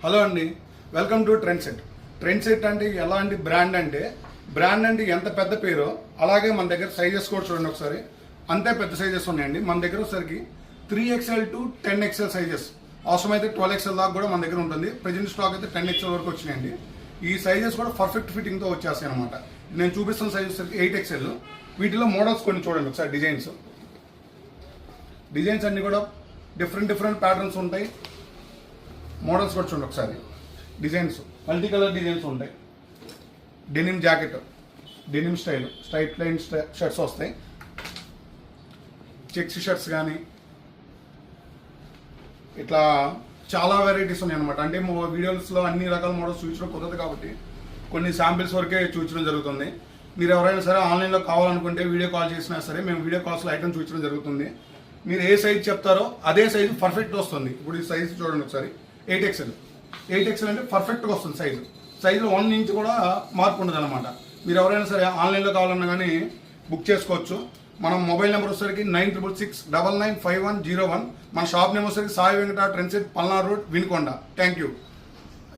Hello అండి, welcome to trend set. Trend set అంటే ఎలాంటి బ్రాండ్ అంటే ఎంత పెద్ద పేరో అలాగే మన దగ్గర సైజెస్ కూడా చూడండి ఒకసారి. అంతే పెద్ద సైజెస్ ఉన్నాయండి మన దగ్గర. వచ్చేసరికి 3XL to 10XL సైజెస్, అవసరమైతే 12XL దాకా కూడా మన దగ్గర ఉంటుంది. ప్రెజెంట్ స్టాక్ అయితే 10XL వరకు వచ్చినాయండి. ఈ సైజెస్ కూడా పర్ఫెక్ట్ ఫిట్టింగ్తో వచ్చేస్తాయి అనమాట. నేను చూపిస్తున్న సైజ్ వచ్చేసరికి 8XL. వీటిలో మోడల్స్ కొన్ని చూడండి ఒకసారి. డిజైన్స్ అన్ని కూడా డిఫరెంట్ ప్యాటర్న్స్ ఉంటాయి. మోడల్స్ కూడా చూడండి ఒకసారి. డిజైన్స్ మల్టీ కలర్ డిజైన్స్ ఉంటాయి. Denim jacket, denim straight line shirts వస్తాయి. చెక్స్ షర్ట్స్ కానీ ఇట్లా చాలా వెరైటీస్ ఉన్నాయి అనమాట. అంటే వీడియోస్లో అన్ని రకాల మోడల్స్ చూపించడం కుదరదు కాబట్టి కొన్ని శాంపిల్స్ వరకే చూపించడం జరుగుతుంది. మీరు ఎవరైనా సరే ఆన్లైన్లో కావాలనుకుంటే వీడియో కాల్ చేసినా సరే మేము వీడియో కాల్స్లో ఐటమ్ చూపించడం జరుగుతుంది. మీరు ఏ సైజ్ చెప్తారో అదే సైజు పర్ఫెక్ట్ వస్తుంది. ఇప్పుడు ఈ సైజు చూడండి ఒకసారి. 8XL అంటే పర్ఫెక్ట్గా వస్తుంది సైజులో 1 ఇంచ్ కూడా మార్పు ఉండదు అనమాట. మీరు ఎవరైనా సరే ఆన్లైన్లో కావాలన్నా కానీ బుక్ చేసుకోవచ్చు. మనం మొబైల్ నెంబర్ వచ్చేసరికి 9666995101. మన షాప్ నేమ్ వచ్చేసరికి Sai Venkata trend set, Palnadu road, Vinukonda. Thank you.